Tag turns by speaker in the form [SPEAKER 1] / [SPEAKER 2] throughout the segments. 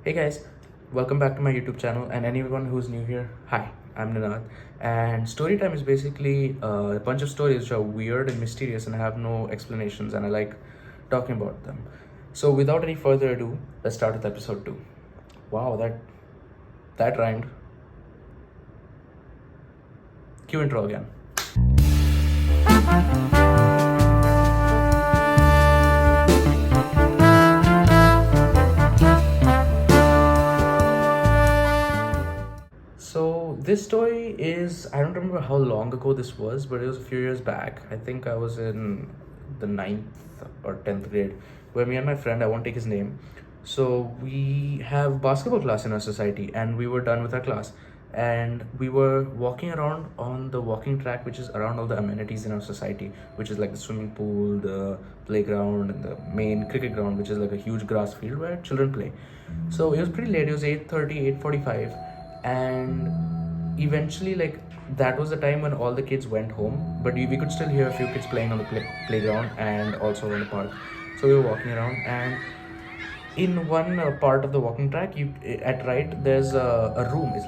[SPEAKER 1] Hey guys, welcome back to my YouTube channel, and anyone who's new here, hi, I'm Ninad. And Storytime is basically a bunch of stories which are weird and mysterious and have no explanations, and I like talking about them. So without any further ado, let's start with episode 2. Wow, that rhymed. Cue intro again. So this story is, I don't remember how long ago this was, but it was a few years back. I think I was in the 9th or 10th grade, where me and my friend, I won't take his name. So we have basketball class in our society, and we were done with our class. And we were walking around on the walking track, which is around all the amenities in our society, which is like the swimming pool, the playground, and the main cricket ground, which is like a huge grass field where children play. So it was pretty late. It was 8:30, 8:45, and eventually, like, that was the time when all the kids went home, but we could still hear a few kids playing on the playground and also in the park. So we were walking around, and in one part of the walking track, you at right, there's a room. It's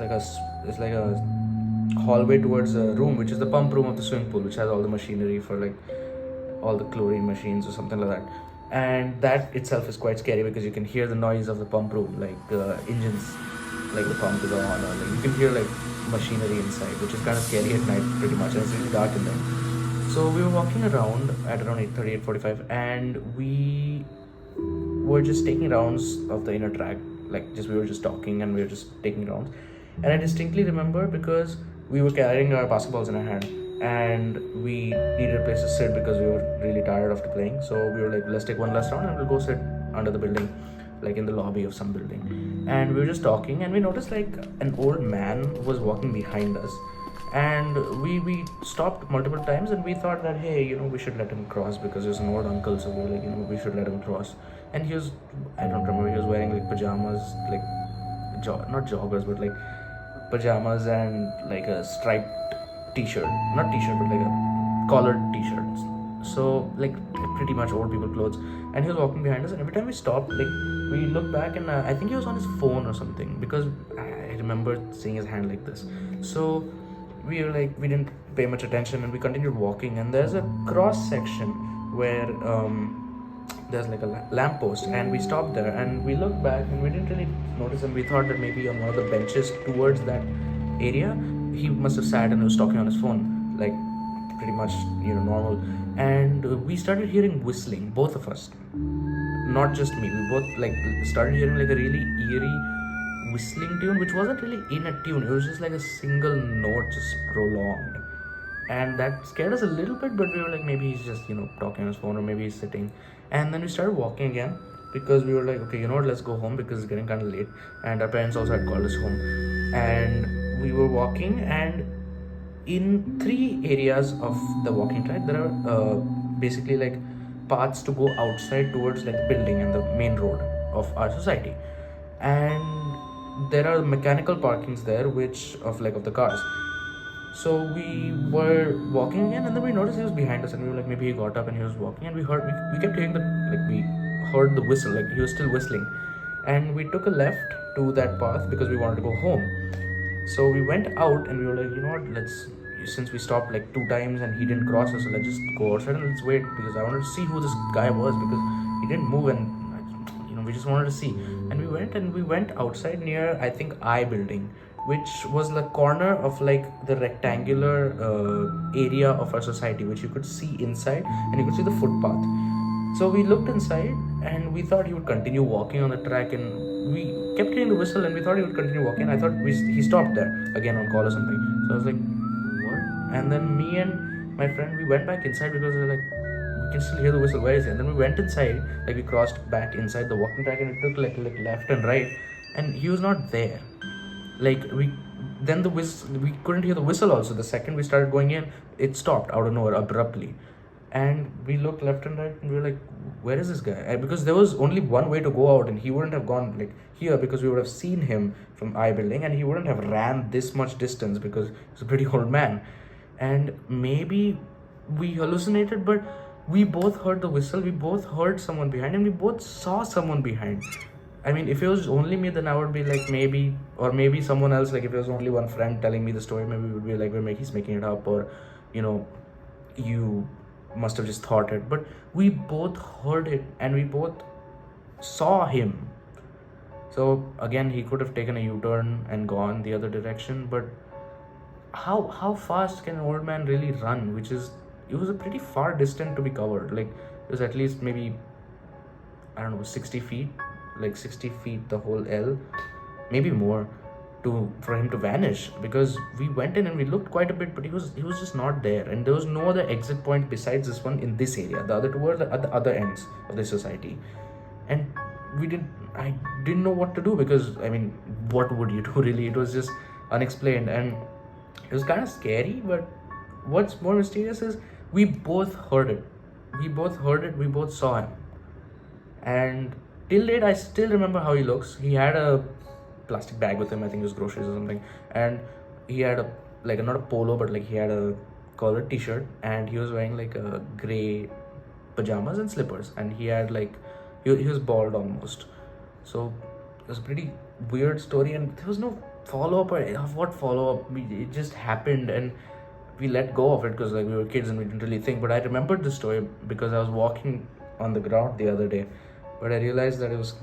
[SPEAKER 1] like a hallway towards a room, which is the pump room of the swimming pool, which has all the machinery for like all the chlorine machines or something like that. And that itself is quite scary because you can hear the noise of the pump room, like engines, like the pump is on, or like you can hear like machinery inside, which is kind of scary at night pretty much, and it's really dark in there. So we were walking around at around 8:30, 8:45, and we were just taking rounds of the inner track, like just we were just talking and we were just taking rounds. And I distinctly remember because we were carrying our basketballs in our hand, and we needed a place to sit because we were really tired after playing. So we were like, let's take one last round and we'll go sit under the building, like in the lobby of some building. And we were just talking, and we noticed like an old man was walking behind us. And we stopped multiple times, and we thought that, hey, we should let him cross because he was an old uncle. So we were like, we should let him cross. And he was, I don't remember, he was wearing like pajamas, like not joggers, but like pajamas and like a striped t-shirt, not t-shirt, but like a collared t-shirt. So like pretty much old people clothes. And he was walking behind us, and every time we stopped, like we looked back, and I think he was on his phone or something, because I remember seeing his hand like this. So we were like, we didn't pay much attention, and we continued walking. And there's a cross section where there's like a lamp post, and we stopped there and we looked back, and we didn't really notice him. We thought that maybe on one of the benches towards that area he must have sat and was talking on his phone, like pretty much normal. And we started hearing whistling, both of us, not just me. We both like started hearing like a really eerie whistling tune, which wasn't really in a tune. It was just like a single note, just prolonged. And that scared us a little bit, but we were like, maybe he's just talking on his phone, or maybe he's sitting. And then we started walking again, because we were like, okay, what, let's go home because it's getting kind of late, and our parents also had called us home. And we were walking, and in 3 areas of the walking track there are basically like paths to go outside towards like the building and the main road of our society. And there are mechanical parkings there, which of the cars. So we were walking again, and then we noticed he was behind us, and we were like, maybe he got up and he was walking. And we kept hearing we heard the whistle, like he was still whistling. And we took a left to that path because we wanted to go home. So we went out, and we were like, let's, since we stopped like 2 times and he didn't cross us, so let's just go outside and let's wait, because I wanted to see who this guy was, because he didn't move, and we just wanted to see. And we went outside near, I think, I building, which was the corner of like the rectangular area of our society, which you could see inside, and you could see the footpath. So we looked inside, and we thought he would continue walking on the track, and we kept hearing the whistle, and we thought he would continue walking. I thought he stopped there again on call or something. So I was like, what? And then me and my friend, we went back inside because we were like, we can still hear the whistle, where is he? And then we went inside, like we crossed back inside the walking track, and we took like left and right, and he was not there. Like then the whistle, we couldn't hear the whistle also. The second we started going in, it stopped out of nowhere abruptly. And we looked left and right, and we were like, where is this guy? Because there was only one way to go out, and he wouldn't have gone like here, because we would have seen him from I building, and he wouldn't have ran this much distance because he's a pretty old man. And maybe we hallucinated, but we both heard the whistle, we both heard someone behind, and we both saw someone behind. I mean, if it was only me, then I would be like, maybe, or maybe someone else. Like if it was only one friend telling me the story, maybe we would be like, he's making it up, or you know, you must have just thought it. But we both heard it, and we both saw him. So again, he could have taken a U-turn and gone the other direction, but how fast can an old man really run? Which is, it was a pretty far distance to be covered. Like it was at least maybe, I don't know, 60 feet, like 60 feet the whole L, maybe more, to for him to vanish, because we went in and we looked quite a bit, but he was just not there, and there was no other exit point besides this one in this area. The other two were at the other ends of the society, and I didn't know what to do, because I mean, what would you do really? It was just unexplained, and it was kind of scary. But what's more mysterious is we both heard it. We both saw him, and till date I still remember how he looks. He had a plastic bag with him, I think it was groceries or something, and he had a, like, not a polo, but like he had a collared t-shirt, and he was wearing like a gray pajamas and slippers, and he had like, he was bald almost. So it was a pretty weird story, and there was no follow-up, or what follow-up. It just happened, and we let go of it because like we were kids and we didn't really think. But I remembered the story because I was walking on the ground the other day, but I realized that it was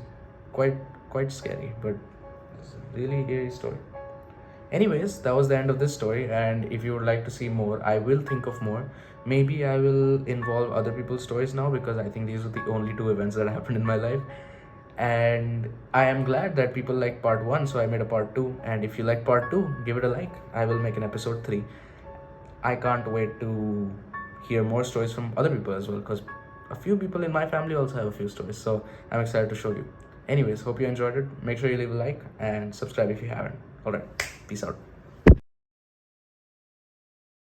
[SPEAKER 1] quite scary, but it's a really eerie story. Anyways, that was the end of this story, and if you would like to see more, I will think of more. Maybe I will involve other people's stories now, because I think these are the only two events that happened in my life. And I am glad that people like part 1, so I made a part 2. And if you like part 2, give it a like. I will make an episode 3. I can't wait to hear more stories from other people as well, because a few people in my family also have a few stories, so I'm excited to show you. Anyways, hope you enjoyed it. Make sure you leave a like and subscribe if you haven't. Alright, peace out.